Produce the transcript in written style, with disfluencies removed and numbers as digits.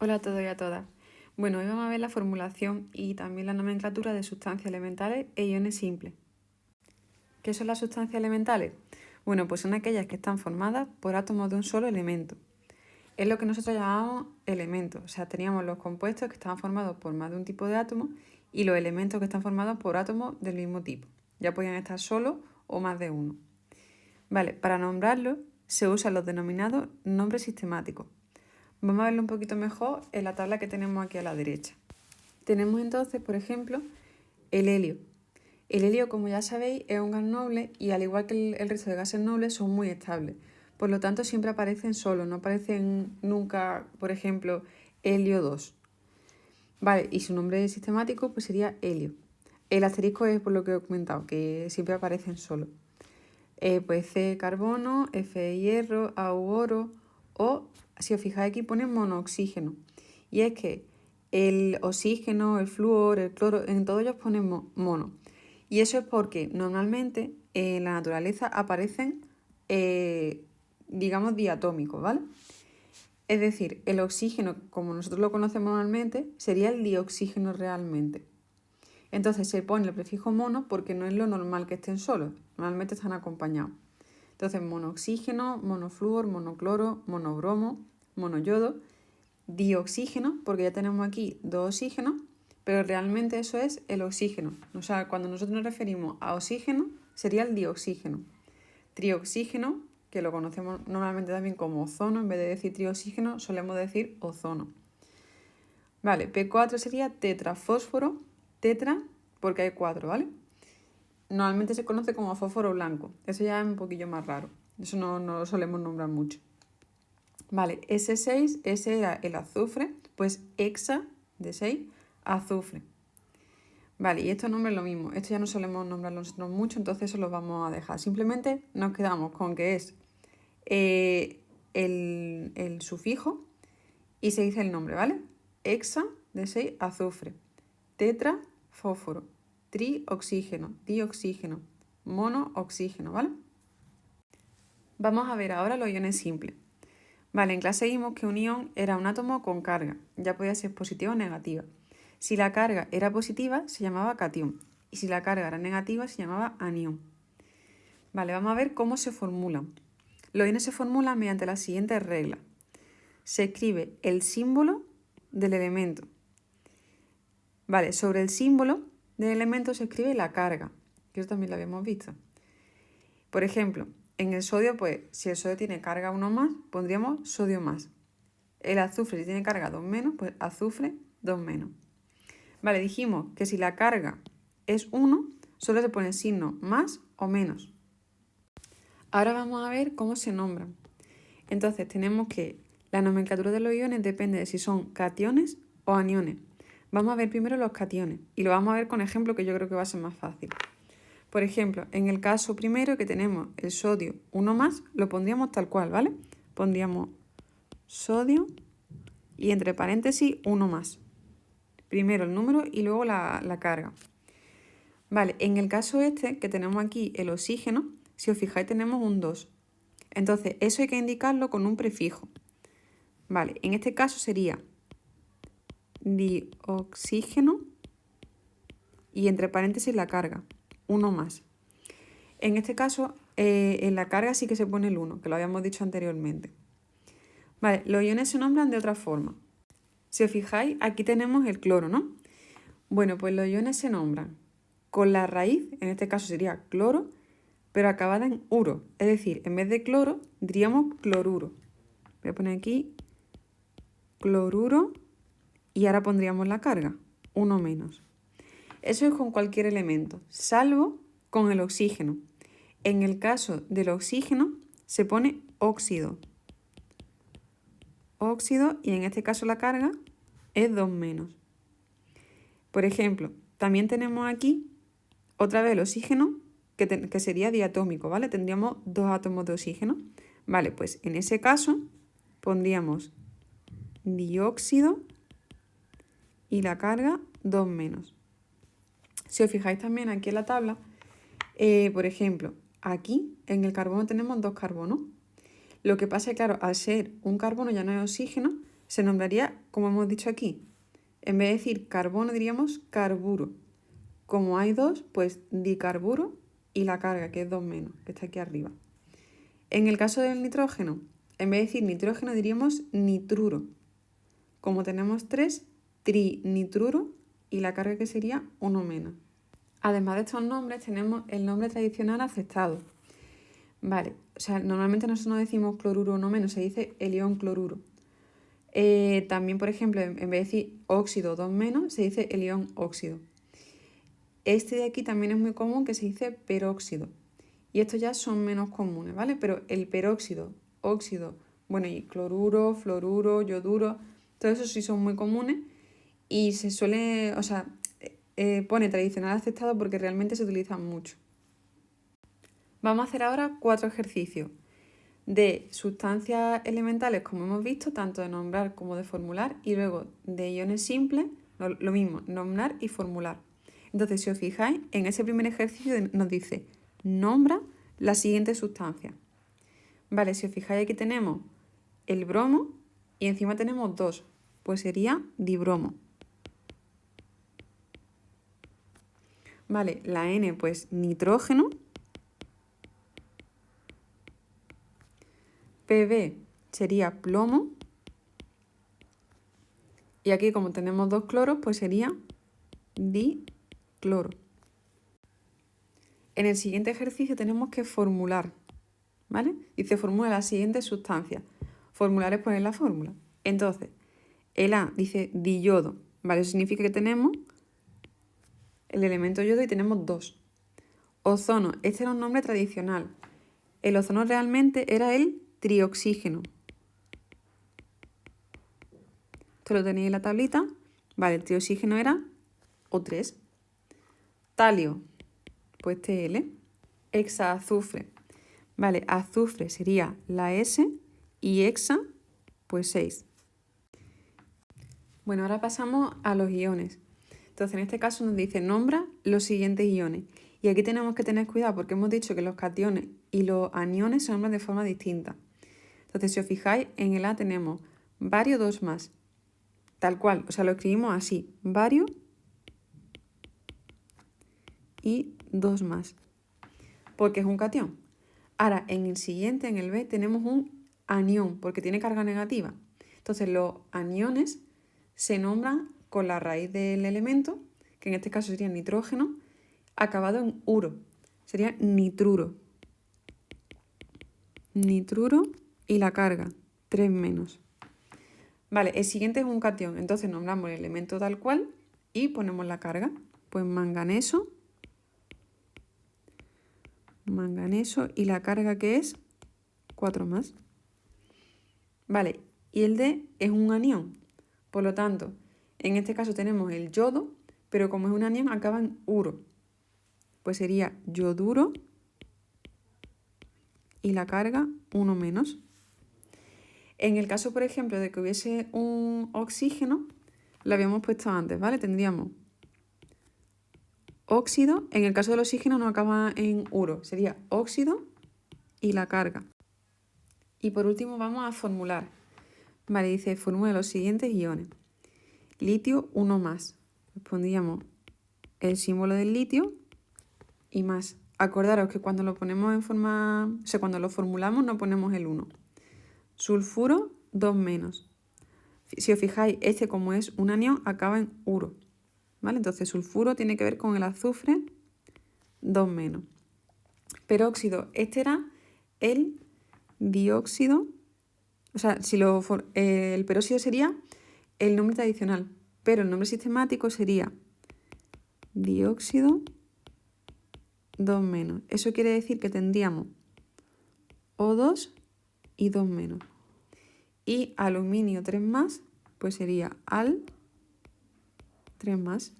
Hola a todos y a todas. Bueno, hoy vamos a ver la formulación y también la nomenclatura de sustancias elementales e iones simples. ¿Qué son las sustancias elementales? Bueno, pues son aquellas que están formadas por átomos de un solo elemento. Es lo que nosotros llamamos elementos. O sea, teníamos los compuestos que estaban formados por más de un tipo de átomos y los elementos que están formados por átomos del mismo tipo. Ya podían estar solos o más de uno. Vale, para nombrarlos se usan los denominados nombres sistemáticos. Vamos a verlo un poquito mejor en la tabla que tenemos aquí a la derecha. Tenemos entonces, por ejemplo, el helio. El helio, como ya sabéis, es un gas noble y al igual que el resto de gases nobles son muy estables. Por lo tanto, siempre aparecen solos, no aparecen nunca, por ejemplo, helio 2. Vale, y su nombre sistemático pues sería helio. El asterisco es por lo que he comentado, que siempre aparecen solos. Pues C carbono, F hierro, A oro o, si os fijáis aquí, pone monooxígeno. Y es que el oxígeno, el flúor, el cloro, en todos ellos ponemos mono. Y eso es porque normalmente en la naturaleza aparecen, digamos, diatómicos, ¿vale? Es decir, el oxígeno, como nosotros lo conocemos normalmente, sería el dioxígeno realmente. Entonces se pone el prefijo mono porque no es lo normal que estén solos, normalmente están acompañados. Entonces monooxígeno, monoflúor, monocloro, monobromo, monoyodo, dioxígeno, porque ya tenemos aquí dos oxígenos, pero realmente eso es el oxígeno. O sea, cuando nosotros nos referimos a oxígeno, sería el dioxígeno. Trioxígeno, que lo conocemos normalmente también como ozono, en vez de decir trioxígeno, solemos decir ozono. Vale, P4 sería tetrafósforo, tetra, porque hay 4, ¿vale? Normalmente se conoce como fósforo blanco. Eso ya es un poquillo más raro. Eso no lo solemos nombrar mucho. Vale, S6, ese era el azufre, pues hexa de 6, azufre. Vale, y estos nombres lo mismo. Esto ya no solemos nombrarlo nosotros mucho, entonces eso lo vamos a dejar. Simplemente nos quedamos con que es el sufijo y se dice el nombre, ¿vale? Hexa de 6, azufre. Tetra, fósforo. Trioxígeno, dioxígeno. Monooxígeno, ¿vale? Vamos a ver ahora los iones simples. Vale, en clase vimos que un ion era un átomo con carga, ya podía ser positiva o negativa. Si la carga era positiva, se llamaba catión, y si la carga era negativa, se llamaba anión. Vale, vamos a ver cómo se formulan. Los iones se formulan mediante las siguientes reglas. Se escribe el símbolo del elemento. Vale, sobre el símbolo del elemento se escribe la carga, que eso también lo habíamos visto. Por ejemplo, en el sodio, pues si el sodio tiene carga 1 más, pondríamos sodio más. El azufre, si tiene carga 2 menos, pues azufre 2 menos. Vale, dijimos que si la carga es 1, solo se pone el signo más o menos. Ahora vamos a ver cómo se nombran. Entonces tenemos que la nomenclatura de los iones depende de si son cationes o aniones. Vamos a ver primero los cationes y lo vamos a ver con ejemplo que yo creo que va a ser más fácil. Por ejemplo, en el caso primero que tenemos el sodio 1 más, lo pondríamos tal cual, ¿vale? Pondríamos sodio y entre paréntesis 1 más. Primero el número y luego la carga. Vale, en el caso este que tenemos aquí el oxígeno, si os fijáis tenemos un 2. Entonces eso hay que indicarlo con un prefijo. Vale, en este caso sería dioxígeno y entre paréntesis la carga, 1 más. En este caso, en la carga sí que se pone el 1, que lo habíamos dicho anteriormente. Vale, los iones se nombran de otra forma. Si os fijáis, aquí tenemos el cloro, ¿no? Bueno, pues los iones se nombran con la raíz, en este caso sería cloro, pero acabada en uro. Es decir, en vez de cloro, diríamos cloruro. Voy a poner aquí cloruro y ahora pondríamos la carga, 1 menos. Eso es con cualquier elemento, salvo con el oxígeno. En el caso del oxígeno se pone óxido. Óxido y en este caso la carga es 2 menos. Por ejemplo, también tenemos aquí otra vez el oxígeno que sería diatómico, ¿vale? Tendríamos 2 átomos de oxígeno. Vale, pues en ese caso pondríamos dióxido y la carga 2 menos. Si os fijáis también aquí en la tabla, por ejemplo, aquí en el carbono tenemos 2 carbonos. Lo que pasa es que, claro, al ser un carbono ya no es oxígeno, se nombraría, como hemos dicho aquí. En vez de decir carbono, diríamos carburo. Como hay dos, pues dicarburo y la carga, que es 2 menos, que está aquí arriba. En el caso del nitrógeno, en vez de decir nitrógeno, diríamos nitruro. Como tenemos 3, trinitruro y la carga que sería 1 menos. Además de estos nombres, tenemos el nombre tradicional aceptado. Vale, o sea, normalmente nosotros no decimos cloruro 1 menos, se dice el ion cloruro. También, por ejemplo, en vez de decir óxido 2 menos, se dice el ion óxido. Este de aquí también es muy común, que se dice peróxido. Y estos ya son menos comunes, ¿vale? Pero el peróxido, óxido, bueno, y cloruro, fluoruro, yoduro, todo eso sí son muy comunes y se suele, o sea, pone tradicional aceptado porque realmente se utilizan mucho. Vamos a hacer ahora 4 ejercicios de sustancias elementales, como hemos visto, tanto de nombrar como de formular, y luego de iones simples, lo mismo, nombrar y formular. Entonces, si os fijáis, en ese primer ejercicio nos dice, nombra la siguiente sustancia. Vale, si os fijáis, aquí tenemos el bromo y encima tenemos 2, pues sería dibromo. Vale, la N, pues nitrógeno. Pb sería plomo. Y aquí, como tenemos 2 cloros, pues sería dicloro. En el siguiente ejercicio tenemos que formular, ¿vale? Dice formula la siguiente sustancia. Formular es poner la fórmula. Entonces, el A dice diyodo, ¿vale? Eso significa que tenemos el elemento yodo y tenemos 2. Ozono, este era un nombre tradicional. El ozono realmente era el trioxígeno. Esto lo tenéis en la tablita. Vale, el trioxígeno era O3. Talio, pues Tl. Hexaazufre. Vale, azufre sería la S y hexa, pues 6. Bueno, ahora pasamos a los iones. Entonces, en este caso nos dice, nombra los siguientes iones. Y aquí tenemos que tener cuidado porque hemos dicho que los cationes y los aniones se nombran de forma distinta. Entonces, si os fijáis, en el A tenemos bario 2 más. Tal cual, o sea, lo escribimos así, bario y 2 más. Porque es un catión. Ahora, en el siguiente, en el B, tenemos un anión, porque tiene carga negativa. Entonces, los aniones se nombran con la raíz del elemento, que en este caso sería nitrógeno, acabado en uro. Sería nitruro. Nitruro y la carga, 3 menos. Vale, el siguiente es un catión. Entonces, nombramos el elemento tal cual y ponemos la carga. Pues manganeso. Manganeso y la carga que es 4 más. Vale, y el D es un anión. Por lo tanto, en este caso tenemos el yodo, pero como es un anión acaba en uro. Pues sería yoduro y la carga 1 menos. En el caso, por ejemplo, de que hubiese un oxígeno, lo habíamos puesto antes, ¿vale? Tendríamos óxido, en el caso del oxígeno no acaba en uro, sería óxido y la carga. Y por último vamos a formular. Vale, dice, formula los siguientes iones. Litio 1 más. Pues pondríamos el símbolo del litio y más. Acordaros que cuando lo ponemos en forma, o sea, cuando lo formulamos no ponemos el 1. Sulfuro 2 menos. Si os fijáis, este como es un anión acaba en uro. ¿Vale? Entonces sulfuro tiene que ver con el azufre 2 menos. Peróxido, este era el dióxido. O sea, el peróxido sería el nombre tradicional, pero el nombre sistemático sería dióxido 2 menos. Eso quiere decir que tendríamos O2 y 2 menos. Y aluminio 3 más, pues sería al 3 más.